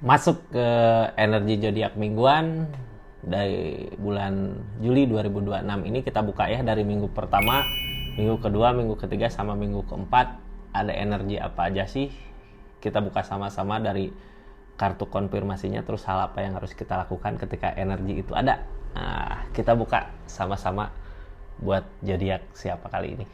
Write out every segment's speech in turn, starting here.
Masuk ke energi zodiak mingguan dari bulan Juli 2026 ini kita buka ya dari minggu pertama, minggu kedua, minggu ketiga sama minggu keempat. Ada energi apa aja sih? Kita buka sama-sama dari kartu konfirmasinya, terus hal apa yang harus kita lakukan ketika energi itu ada. Nah, kita buka sama-sama buat zodiak siapa kali ini.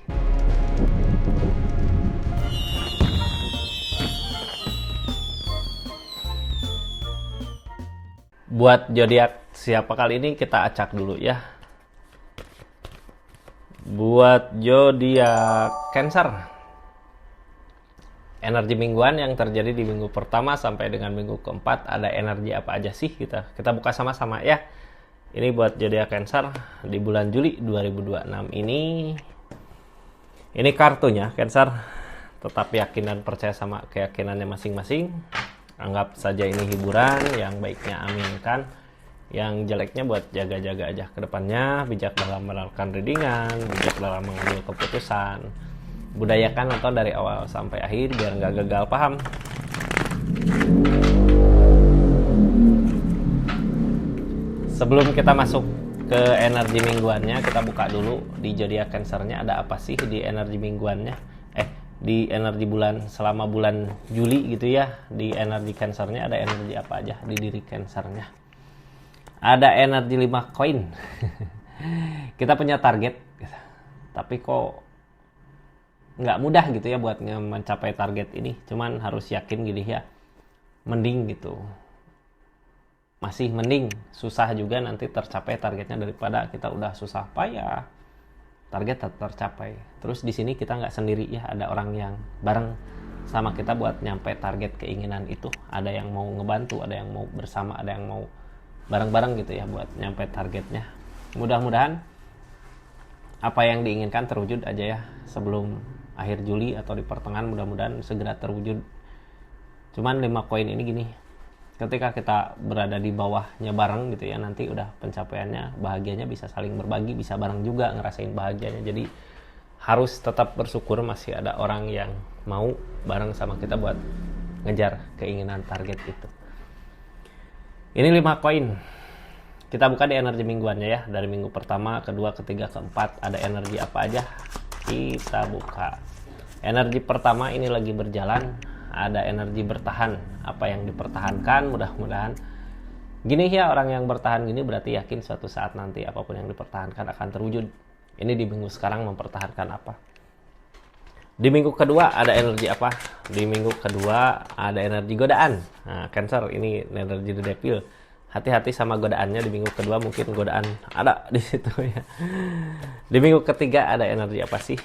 Buat zodiak siapa kali ini kita acak dulu ya. Buat zodiak Cancer, energi mingguan yang terjadi di minggu pertama sampai dengan minggu keempat ada energi apa aja sih? Kita buka sama-sama ya. Ini buat zodiak Cancer di bulan Juli 2026 ini. Ini kartunya Cancer. Tetap yakin dan percaya sama keyakinannya masing-masing. Anggap saja ini hiburan, yang baiknya aminkan, yang jeleknya buat jaga-jaga aja ke depannya. Bijak dalam melakukan readingan, bijak dalam mengambil keputusan. Budayakan nonton dari awal sampai akhir biar nggak gagal paham. Sebelum kita masuk ke energi mingguannya, kita buka dulu di zodiak Cancernya ada apa sih di energi mingguannya. Di energi bulan selama bulan Juli gitu ya, di energi Cancernya ada energi apa aja di diri Cancernya. Ada energi 5 koin. Kita punya target, tapi kok nggak mudah gitu ya buat mencapai target ini. Cuman harus yakin gini ya, mending gitu. Masih mending susah juga nanti tercapai targetnya daripada kita udah susah payah target tercapai. Terus di sini kita nggak sendiri ya, ada orang yang bareng sama kita buat nyampe target keinginan itu. Ada yang mau ngebantu, ada yang mau bersama, ada yang mau bareng-bareng gitu ya buat nyampe targetnya. Mudah-mudahan apa yang diinginkan terwujud aja ya sebelum akhir Juli atau di pertengahan, mudah-mudahan segera terwujud. Cuman 5 koin ini gini, ketika kita berada di bawahnya bareng gitu ya, nanti udah pencapaiannya, bahagianya bisa saling berbagi, bisa bareng juga ngerasain bahagianya. Jadi harus tetap bersyukur masih ada orang yang mau bareng sama kita buat ngejar keinginan target itu. Ini 5 koin. Kita buka di energi mingguannya ya, dari minggu pertama, kedua, ketiga, keempat ada energi apa aja. Kita buka. Energi pertama ini lagi berjalan, ada energi bertahan. Apa yang dipertahankan, mudah-mudahan gini ya, orang yang bertahan gini berarti yakin suatu saat nanti apapun yang dipertahankan akan terwujud. Ini di minggu sekarang mempertahankan apa. Di minggu kedua ada energi apa? Di minggu kedua ada energi godaan. Nah, Cancer ini energi The Devil. Hati-hati sama godaannya di minggu kedua, mungkin godaan ada di situ ya. Di minggu ketiga ada energi apa sih?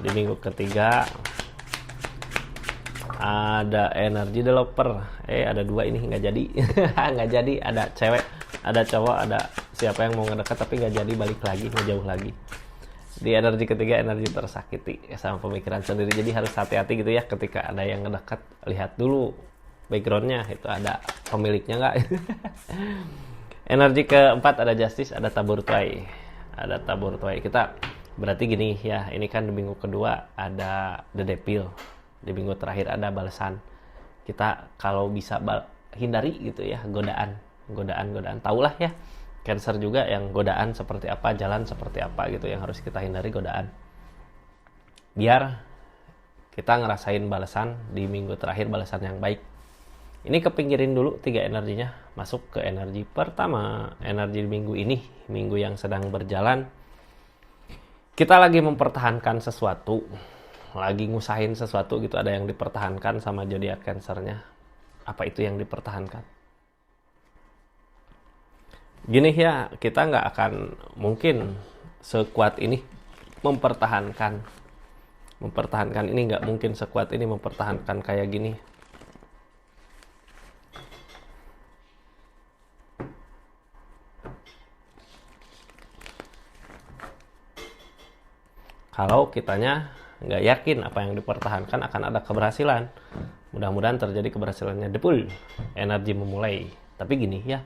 Di minggu ketiga ada energi developer. Ada 2 ini nggak jadi. Nggak jadi, ada cewek, ada cowok, ada siapa yang mau ngedekat tapi nggak jadi, balik lagi, ngejauh lagi. Di energi ketiga energi tersakiti sama pemikiran sendiri. Jadi harus hati-hati gitu ya ketika ada yang ngedekat. Lihat dulu backgroundnya, itu ada pemiliknya nggak. Energi keempat ada justice, ada tabur tuai. Ada tabur tuai. Kita berarti gini ya, ini kan di minggu kedua ada the devil. Di minggu terakhir ada balasan. Kita kalau bisa hindari gitu ya godaan. Taulah ya Cancer juga yang godaan seperti apa, jalan seperti apa gitu yang harus kita hindari, godaan. Biar kita ngerasain balasan di minggu terakhir, balasan yang baik. Ini kepinggirin dulu 3 energinya. Masuk ke energi pertama, energi minggu ini, minggu yang sedang berjalan. Kita lagi mempertahankan sesuatu, lagi ngusahin sesuatu gitu, ada yang dipertahankan sama zodiak Cancernya. Apa itu yang dipertahankan? Gini ya, kita nggak akan mungkin sekuat ini mempertahankan ini, nggak mungkin sekuat ini mempertahankan kayak gini. Kalau kitanya nggak yakin apa yang dipertahankan akan ada keberhasilan. Mudah-mudahan terjadi keberhasilannya. Depul, energi memulai. Tapi gini ya,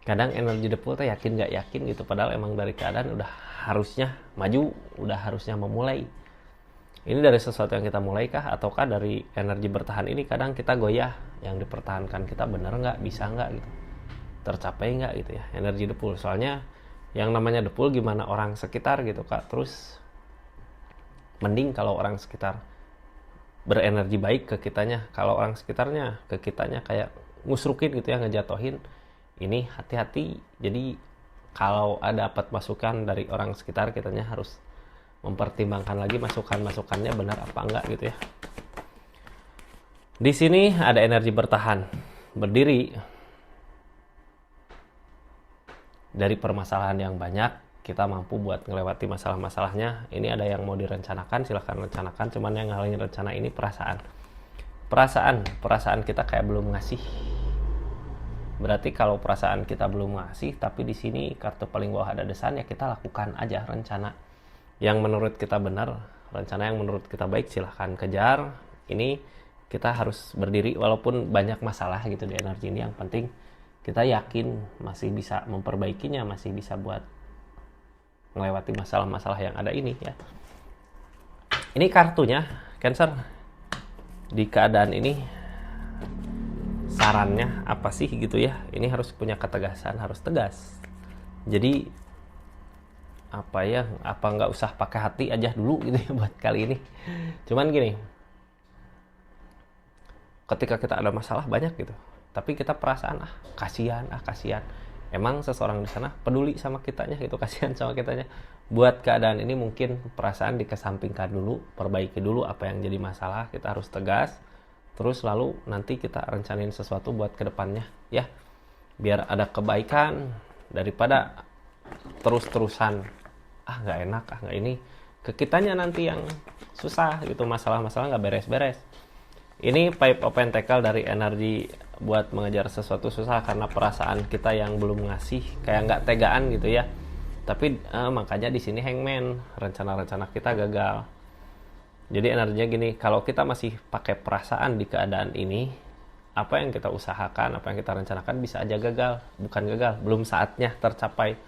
kadang energi depul tuh yakin nggak yakin gitu, padahal emang dari keadaan udah harusnya maju, udah harusnya memulai. Ini dari sesuatu yang kita mulai kah, ataukah dari energi bertahan ini kadang kita goyah, yang dipertahankan kita bener nggak, bisa nggak gitu, tercapai nggak gitu ya, energi depul. Soalnya yang namanya depul gimana orang sekitar gitu Kak, terus mending kalau orang sekitar berenergi baik ke kitanya. Kalau orang sekitarnya ke kitanya kayak ngusrukin gitu ya, ngejatohin, ini hati-hati. Jadi kalau ada dapat masukan dari orang sekitar, kitanya harus mempertimbangkan lagi masukan-masukannya benar apa enggak gitu ya. Di sini ada energi bertahan, berdiri dari permasalahan yang banyak, kita mampu buat ngelewati masalah-masalahnya. Ini ada yang mau direncanakan, silahkan rencanakan. Cuman yang ngalangin rencana ini perasaan kita kayak belum ngasih. Berarti kalau perasaan kita belum ngasih, tapi di sini kartu paling bawah ada desan, ya kita lakukan aja rencana yang menurut kita benar, rencana yang menurut kita baik, silahkan kejar. Ini kita harus berdiri walaupun banyak masalah gitu di energi ini. Yang penting kita yakin masih bisa memperbaikinya, masih bisa buat melewati masalah-masalah yang ada ini ya. Ini kartunya Cancer. Di keadaan ini sarannya apa sih gitu ya. Ini harus punya ketegasan, harus tegas. Jadi apa nggak usah pakai hati aja dulu gitu ya buat kali ini. Cuman gini, ketika kita ada masalah banyak gitu, tapi kita perasaan kasihan. Emang seseorang di sana peduli sama kitanya gitu, kasihan sama kitanya. Buat keadaan ini mungkin perasaan dikesampingkan dulu, perbaiki dulu apa yang jadi masalah. Kita harus tegas, terus lalu nanti kita rencanain sesuatu buat kedepannya ya, biar ada kebaikan daripada terus-terusan nggak enak, nggak ini, ke kitanya nanti yang susah gitu, masalah-masalah nggak beres-beres. Ini Five of Pentacles dari energi buat mengejar sesuatu susah karena perasaan kita yang belum ngasih, kayak nggak tegaan gitu ya. Tapi makanya di sini Hangman, rencana-rencana kita gagal. Jadi energinya gini, kalau kita masih pakai perasaan di keadaan ini, apa yang kita usahakan, apa yang kita rencanakan bisa aja gagal. Bukan gagal, belum saatnya tercapai.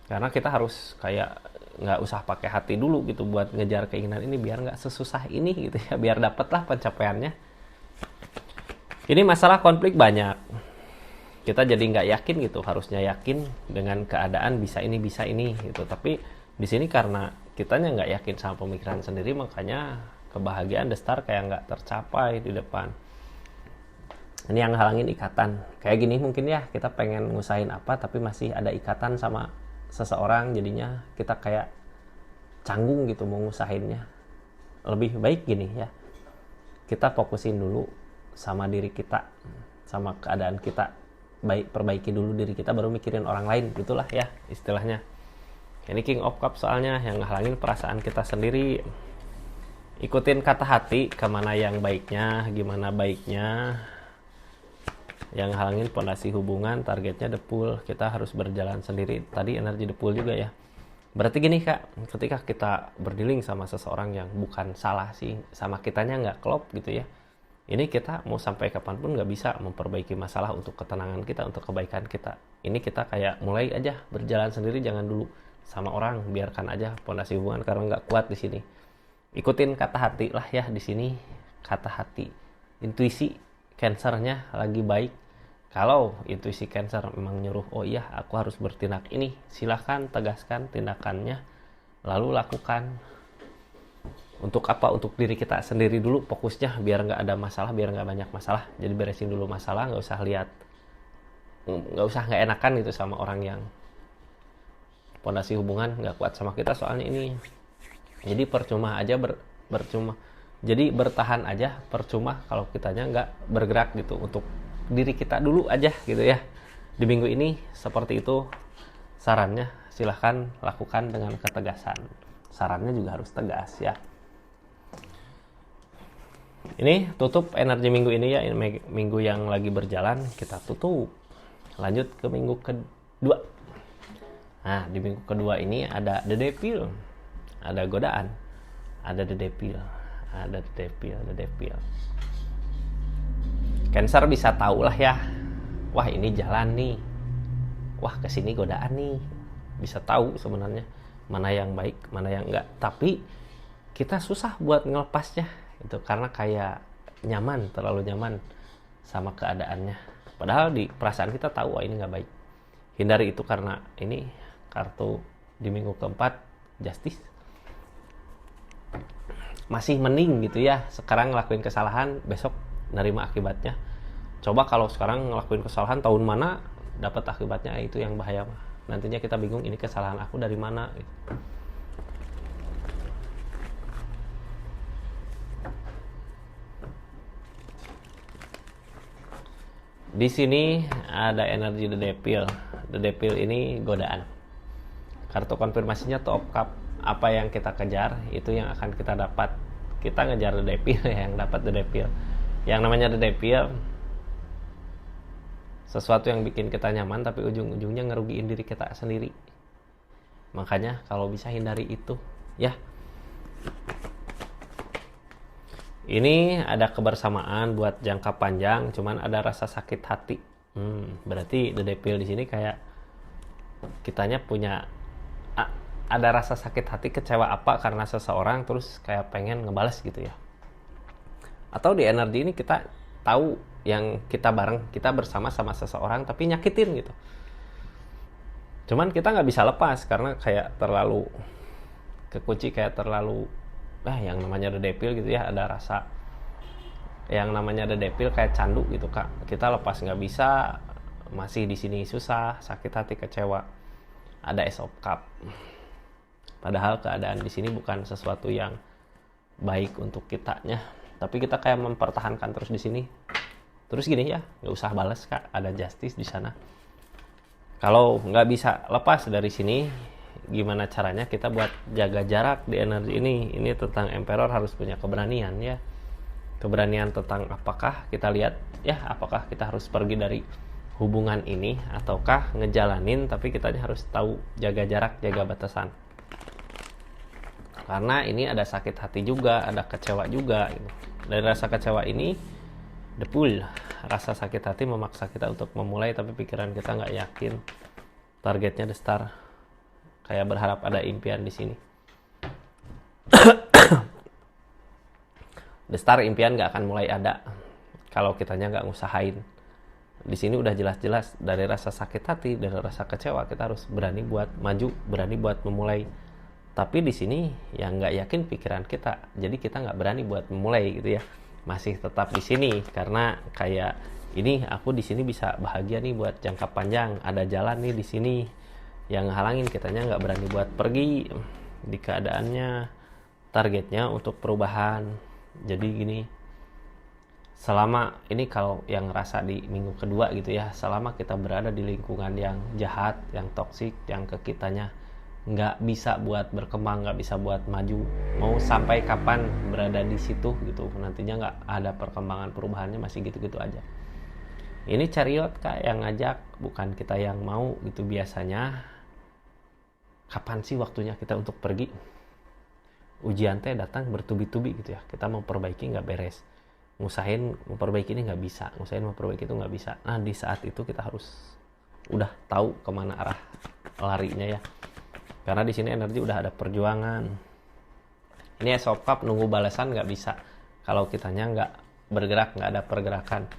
Karena kita harus kayak nggak usah pakai hati dulu gitu buat ngejar keinginan ini, biar nggak sesusah ini gitu ya, biar dapatlah pencapaiannya. Ini masalah konflik banyak, kita jadi nggak yakin gitu, harusnya yakin dengan keadaan bisa ini gitu. Tapi di sini karena kitanya nggak yakin sama pemikiran sendiri, makanya kebahagiaan The Star kayak nggak tercapai di depan. Ini yang halangin ikatan kayak gini mungkin ya, kita pengen ngusahin apa tapi masih ada ikatan sama seseorang, jadinya kita kayak canggung gitu mau ngusahinnya. Lebih baik gini ya, kita fokusin dulu sama diri kita, sama keadaan kita, perbaiki dulu diri kita, baru mikirin orang lain, gitulah ya istilahnya. Ini King of Cups soalnya, yang ngehalangin perasaan kita sendiri. Ikutin kata hati, kemana yang baiknya, gimana baiknya. Yang halangin pondasi hubungan, targetnya depul, kita harus berjalan sendiri. Tadi energi depul juga ya. Berarti gini Kak, ketika kita berdealing sama seseorang yang bukan salah sih, sama kitanya nggak klop gitu ya, ini kita mau sampai kapanpun nggak bisa memperbaiki masalah untuk ketenangan kita, untuk kebaikan kita. Ini kita kayak mulai aja berjalan sendiri, jangan dulu sama orang, biarkan aja pondasi hubungan karena nggak kuat di sini. Ikutin kata hati lah ya di sini, kata hati, intuisi. Cancernya lagi baik. Kalau intuisi Cancer memang nyuruh, oh iya aku harus bertindak ini, silahkan tegaskan tindakannya, lalu lakukan. Untuk apa? Untuk diri kita sendiri dulu fokusnya, biar nggak ada masalah, biar nggak banyak masalah. Jadi beresin dulu masalah, nggak usah nggak enakan gitu sama orang yang pondasi hubungan nggak kuat sama kita soalnya ini. Jadi percuma aja percuma. Jadi bertahan aja percuma kalau kitanya nggak bergerak gitu, untuk diri kita dulu aja gitu ya. Di minggu ini seperti itu sarannya, silahkan lakukan dengan ketegasan. Sarannya juga harus tegas ya. Ini tutup energi minggu ini ya, minggu yang lagi berjalan kita tutup. Lanjut ke minggu kedua. Nah di minggu kedua ini ada The Devil, ada godaan, ada The Devil. Ada The Devil. Cancer bisa tahu lah ya, wah ini jalan nih, wah kesini godaan nih, bisa tahu sebenarnya mana yang baik, mana yang enggak. Tapi kita susah buat ngelepasnya itu karena kayak nyaman, terlalu nyaman sama keadaannya. Padahal di perasaan kita tahu wah ini nggak baik. Hindari itu karena ini kartu di minggu keempat justice. Masih mending gitu ya, sekarang ngelakuin kesalahan, besok nerima akibatnya. Coba kalau sekarang ngelakuin kesalahan tahun mana dapat akibatnya, itu yang bahaya. Nantinya kita bingung ini kesalahan aku dari mana gitu. Di sini ada energi The Devil. The Devil ini godaan. Kartu konfirmasinya Two of Cup. Apa yang kita kejar itu yang akan kita dapat. Kita ngejar The Devil yang dapat The Devil. Yang namanya The Devil sesuatu yang bikin kita nyaman tapi ujung-ujungnya ngerugiin diri kita sendiri. Makanya kalau bisa hindari itu ya. Ini ada kebersamaan buat jangka panjang, cuman ada rasa sakit hati. Berarti The Devil di sini kayak kitanya punya ada rasa sakit hati, kecewa apa karena seseorang, terus kayak pengen ngebales gitu ya. Atau di energi ini kita tahu yang kita bareng, kita bersama sama seseorang tapi nyakitin gitu. Cuman kita nggak bisa lepas karena kayak terlalu kekunci, kayak terlalu yang namanya The Devil gitu ya, ada rasa yang namanya The Devil kayak candu gitu Kak. Kita lepas nggak bisa, masih di sini susah, sakit hati, kecewa. Ada Ace of Cup. Padahal keadaan di sini bukan sesuatu yang baik untuk kitanya, tapi kita kayak mempertahankan terus di sini. Terus gini ya, nggak usah balas Kak, ada justice di sana. Kalau nggak bisa lepas dari sini, gimana caranya kita buat jaga jarak di energi ini? Ini tentang Emperor harus punya keberanian ya. Keberanian tentang apakah kita lihat ya, apakah kita harus pergi dari hubungan ini ataukah ngejalanin, tapi kita harus tahu jaga jarak, jaga batasan. Karena ini ada sakit hati juga, ada kecewa juga gitu. Dari rasa kecewa ini the pull, rasa sakit hati memaksa kita untuk memulai tapi pikiran kita nggak yakin. Targetnya the star. Kayak berharap ada impian di sini. The star, impian nggak akan mulai ada kalau kitanya nggak ngusahain. Di sini udah jelas-jelas dari rasa sakit hati, dari rasa kecewa kita harus berani buat maju, berani buat memulai. Tapi di sini yang nggak yakin pikiran kita, jadi kita nggak berani buat memulai gitu ya. Masih tetap di sini karena kayak ini aku di sini bisa bahagia nih buat jangka panjang, ada jalan nih di sini. Yang halangin kitanya nggak berani buat pergi di keadaannya, targetnya untuk perubahan. Jadi gini, selama ini kalau yang ngerasa di minggu kedua gitu ya, selama kita berada di lingkungan yang jahat, yang toksik, yang ke kitanya nggak bisa buat berkembang, nggak bisa buat maju, mau sampai kapan berada di situ gitu, nantinya nggak ada perkembangan, perubahannya masih gitu-gitu aja. Ini Chariot Kak yang ngajak, bukan kita yang mau gitu. Biasanya kapan sih waktunya kita untuk pergi? Ujian teh datang bertubi-tubi gitu ya, kita mau perbaiki nggak beres, ngusahain memperbaiki ini nggak bisa, ngusahain memperbaiki itu nggak bisa. Nah di saat itu kita harus udah tahu kemana arah larinya ya, karena di sini energi udah ada perjuangan. Ini Ace of Cup, nunggu balasan nggak bisa kalau kitanya nggak bergerak, nggak ada pergerakan.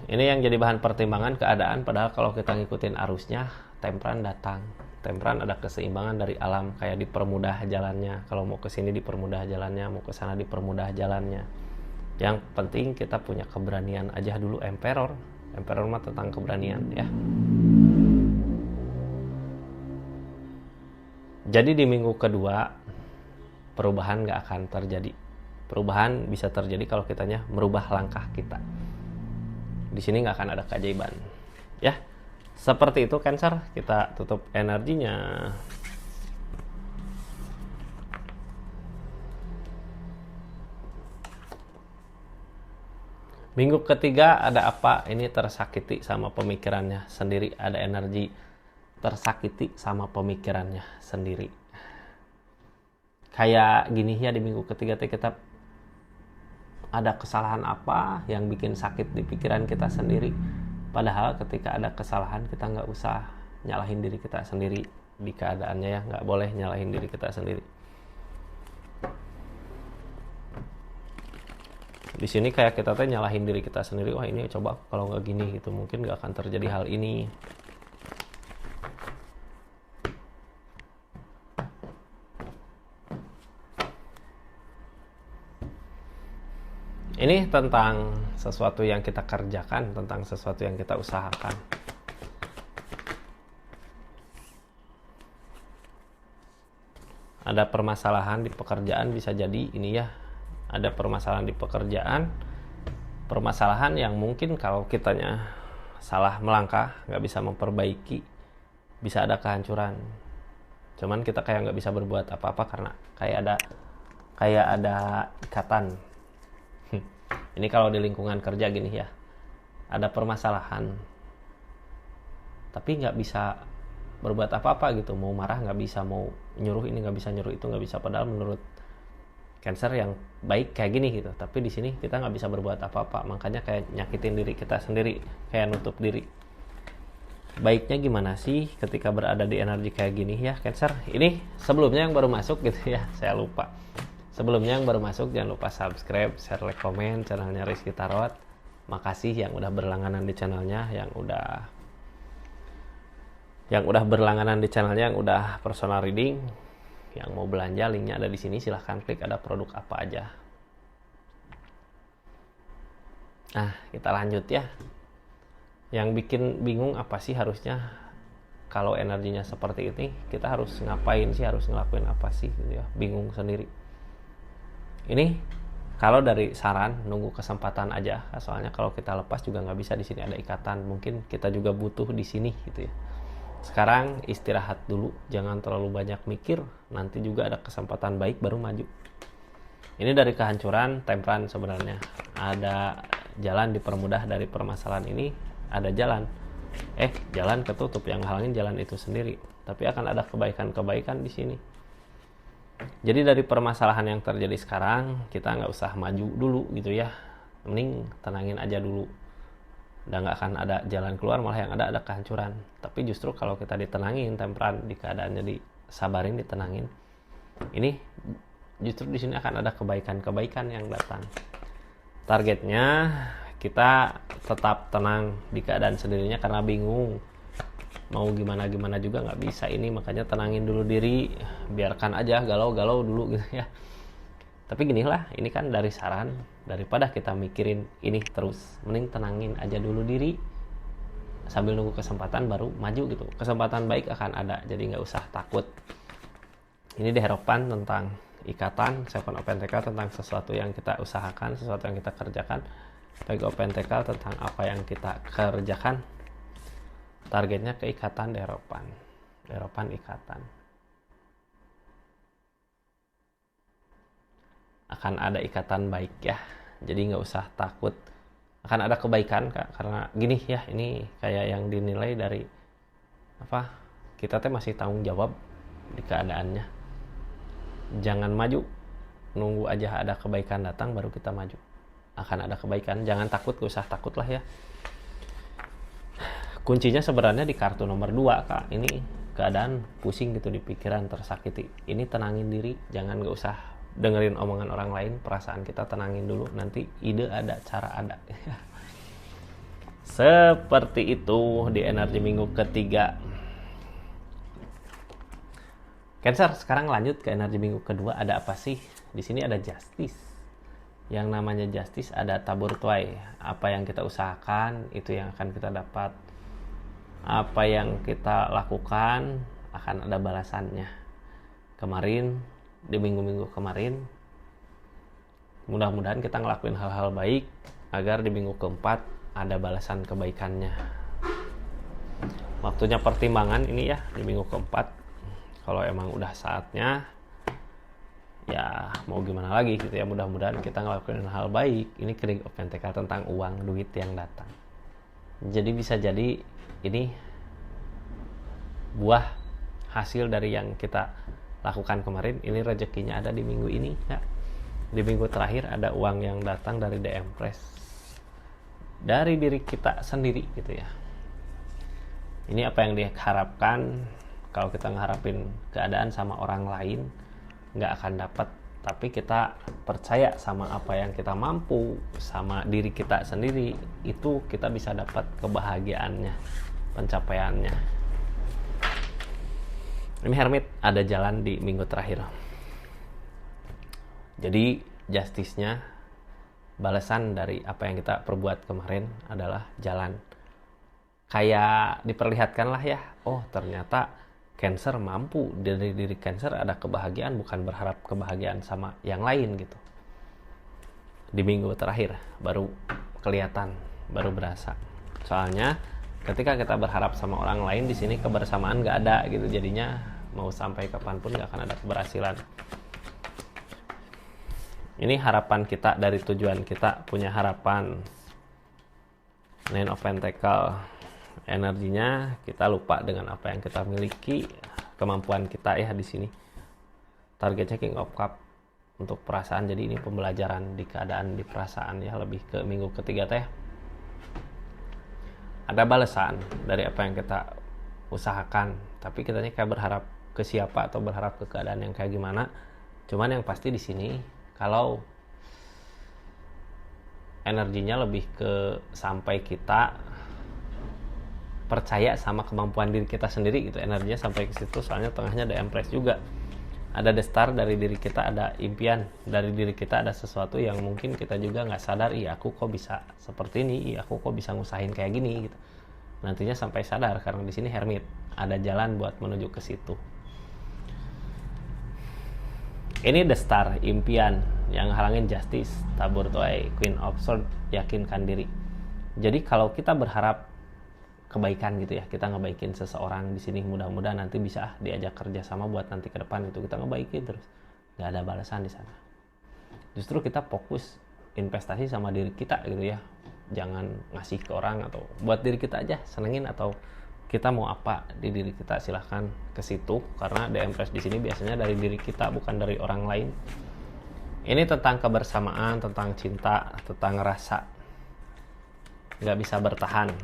Ini yang jadi bahan pertimbangan keadaan, padahal kalau kita ngikutin arusnya, Temperan datang. Temperan ada keseimbangan dari alam, kayak dipermudah jalannya. Kalau mau ke sini dipermudah jalannya, mau ke sana dipermudah jalannya. Yang penting kita punya keberanian aja dulu. Emperor mah tentang keberanian ya. Jadi di minggu kedua perubahan nggak akan terjadi. Perubahan bisa terjadi kalau kitanya merubah langkah kita. Di sini nggak akan ada keajaiban ya. Seperti itu Cancer, kita tutup energinya. Minggu ketiga ada apa? Ini tersakiti sama pemikirannya sendiri. Ada energi tersakiti sama pemikirannya sendiri. Kayak gini ya, di minggu ketiga kita ada kesalahan apa yang bikin sakit di pikiran kita sendiri. Padahal ketika ada kesalahan kita nggak usah nyalahin diri kita sendiri di keadaannya ya, nggak boleh nyalahin diri kita sendiri. Di sini kayak kita teh nyalahin diri kita sendiri, wah ini coba kalau nggak gini gitu mungkin nggak akan terjadi hal ini. Ini tentang sesuatu yang kita kerjakan, tentang sesuatu yang kita usahakan. Ada permasalahan di pekerjaan, bisa jadi ini ya. Ada permasalahan di pekerjaan, permasalahan yang mungkin kalau kitanya salah melangkah, nggak bisa memperbaiki, bisa ada kehancuran. Cuman kita kayak nggak bisa berbuat apa-apa karena kayak ada ikatan. Ini kalau di lingkungan kerja gini ya, ada permasalahan, tapi nggak bisa berbuat apa-apa gitu. Mau marah nggak bisa, mau nyuruh ini nggak bisa, nyuruh itu nggak bisa. Padahal menurut Cancer yang baik kayak gini gitu. Tapi di sini kita nggak bisa berbuat apa-apa, makanya kayak nyakitin diri kita sendiri, kayak nutup diri. Baiknya gimana sih ketika berada di energi kayak gini ya Cancer? Ini sebelumnya yang baru masuk gitu ya, saya lupa. Sebelumnya yang baru masuk jangan lupa subscribe, share, like, komen channelnya Rizky Tarot. Makasih yang udah berlangganan di channelnya, yang udah berlangganan di channelnya, yang udah personal reading. Yang mau belanja linknya ada di sini, silahkan klik, ada produk apa aja. Nah, kita lanjut ya. Yang bikin bingung apa sih harusnya kalau energinya seperti ini, kita harus ngapain sih, harus ngelakuin apa sih gitu ya. Bingung sendiri. Ini kalau dari saran nunggu kesempatan aja, soalnya kalau kita lepas juga nggak bisa. Di sini ada ikatan, mungkin kita juga butuh di sini gitu ya. Sekarang istirahat dulu, jangan terlalu banyak mikir, nanti juga ada kesempatan baik baru maju. Ini dari kehancuran, Temperance sebenarnya. Ada jalan dipermudah dari permasalahan ini, ada jalan. Jalan ketutup, yang halangin jalan itu sendiri. Tapi akan ada kebaikan-kebaikan di sini. Jadi dari permasalahan yang terjadi sekarang, kita nggak usah maju dulu gitu ya. Mending tenangin aja dulu. Udah nggak akan ada jalan keluar, malah yang ada kehancuran. Tapi justru kalau kita ditenangin, Temperance, di keadaannya disabarin, ditenangin, ini justru di sini akan ada kebaikan-kebaikan yang datang. Targetnya kita tetap tenang di keadaan sendirinya karena bingung. Mau gimana juga nggak bisa ini, makanya tenangin dulu diri, biarkan aja galau-galau dulu gitu ya. Tapi ginilah, ini kan dari saran, daripada kita mikirin ini terus, mending tenangin aja dulu diri sambil nunggu kesempatan baru maju gitu. Kesempatan baik akan ada, jadi nggak usah takut. Ini di harapan tentang ikatan, Seven of Pentacles tentang sesuatu yang kita usahakan, sesuatu yang kita kerjakan. Page of Pentacles tentang apa yang kita kerjakan. Targetnya keikatan, deropan ikatan. Akan ada ikatan baik ya, jadi nggak usah takut, akan ada kebaikan Kak. Karena gini ya, ini kayak yang dinilai dari apa, kita teh masih tanggung jawab di keadaannya. Jangan maju, nunggu aja ada kebaikan datang baru kita maju. Akan ada kebaikan, jangan takut, gak usah takut lah ya. Kuncinya sebenarnya di kartu nomor 2 Kak. Ini keadaan pusing gitu di pikiran, tersakiti. Ini tenangin diri, jangan gak usah dengerin omongan orang lain, perasaan kita tenangin dulu, nanti ide ada, cara ada. Seperti itu di energi minggu ketiga. Cancer, sekarang lanjut ke energi minggu kedua. Ada apa sih? Di sini ada Justice. Yang namanya Justice ada tabur tuai. Apa yang kita usahakan itu yang akan kita dapat. Apa yang kita lakukan akan ada balasannya. Kemarin, di minggu-minggu kemarin, mudah-mudahan kita ngelakuin hal-hal baik agar di minggu keempat ada balasan kebaikannya. Waktunya pertimbangan ini ya, di minggu keempat. Kalau emang udah saatnya, ya mau gimana lagi gitu ya, mudah-mudahan kita ngelakuin hal baik. Ini King of Pentacles tentang uang, duit yang datang. Jadi bisa jadi ini buah hasil dari yang kita lakukan kemarin. Ini rezekinya ada di minggu ini ya. Di minggu terakhir ada uang yang datang dari The Empress, dari diri kita sendiri gitu ya. Ini apa yang diharapkan. Kalau kita ngeharapin keadaan sama orang lain, nggak akan dapat tapi kita percaya sama apa yang kita mampu, sama diri kita sendiri, itu kita bisa dapat kebahagiaannya, pencapaiannya. Ini Hermit ada jalan di minggu terakhir. Jadi justice-nya, balasan dari apa yang kita perbuat kemarin adalah jalan. Kayak diperlihatkan lah ya, oh ternyata Cancer mampu, dari diri Cancer ada kebahagiaan, bukan berharap kebahagiaan sama yang lain gitu. Di minggu terakhir baru kelihatan, baru berasa. Soalnya ketika kita berharap sama orang lain, di sini kebersamaan nggak ada gitu, jadinya mau sampai kapanpun nggak akan ada keberhasilan. Ini harapan kita dari tujuan kita, punya harapan. Nine of Pentacle, energinya kita lupa dengan apa yang kita miliki, kemampuan kita ya di sini. Targetnya King of Cup untuk perasaan, jadi ini pembelajaran di keadaan, di perasaan ya, lebih ke minggu ketiga teh. Ada balasan dari apa yang kita usahakan, tapi kitanya kayak berharap ke siapa atau berharap ke keadaan yang kayak gimana. Cuman yang pasti di sini kalau energinya lebih ke sampai kita percaya sama kemampuan diri kita sendiri gitu, energinya sampai ke situ. Soalnya tengahnya ada Empress juga, ada The Star, dari diri kita ada impian, dari diri kita ada sesuatu yang mungkin kita juga nggak sadar, iya aku kok bisa seperti ini, iya aku kok bisa ngusahain kayak gini gitu. Nantinya sampai sadar, karena di sini Hermit ada jalan buat menuju ke situ. Ini The Star, impian, yang halangin Justice, tabur tuai, Queen of Swords, yakinkan diri. Jadi kalau kita berharap kebaikan gitu ya, kita ngebaikin seseorang di sini, mudah-mudahan nanti bisa diajak kerja sama buat nanti ke depan itu kita ngebaikin terus, nggak ada balasan di sana. Justru kita fokus investasi sama diri kita gitu ya, jangan ngasih ke orang, atau buat diri kita aja senengin, atau kita mau apa di diri kita, silahkan ke situ, karena The Empress di sini biasanya dari diri kita, bukan dari orang lain. Ini tentang kebersamaan, tentang cinta, tentang rasa, nggak bisa bertahan.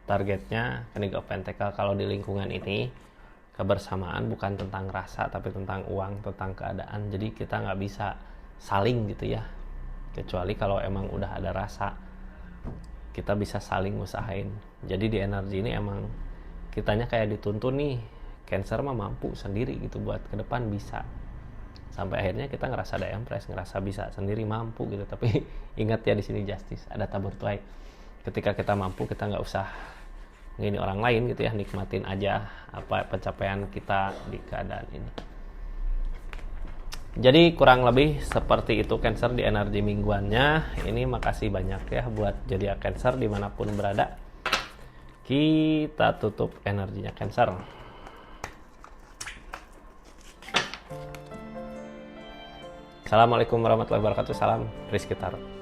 Targetnya King of Pentacle kalau di lingkungan ini, kebersamaan bukan tentang rasa tapi tentang uang, tentang keadaan. Jadi kita nggak bisa saling gitu ya, kecuali kalau emang udah ada rasa, kita bisa saling usahain. Jadi di energi ini emang kitanya kayak dituntun nih, Cancer mah mampu sendiri gitu buat ke depan, bisa. Sampai akhirnya kita ngerasa ada Empress, ngerasa bisa sendiri, mampu gitu. Tapi ingat ya di sini Justice, ada tabur tuai. Ketika kita mampu, kita nggak usah ngini orang lain gitu ya, nikmatin aja apa pencapaian kita di keadaan ini. Jadi kurang lebih seperti itu Cancer di energi mingguannya ini. Makasih banyak ya buat zodiak Cancer dimanapun berada. Kita tutup energinya Cancer. Assalamualaikum warahmatullahi wabarakatuh. Salam Rizky Tarot.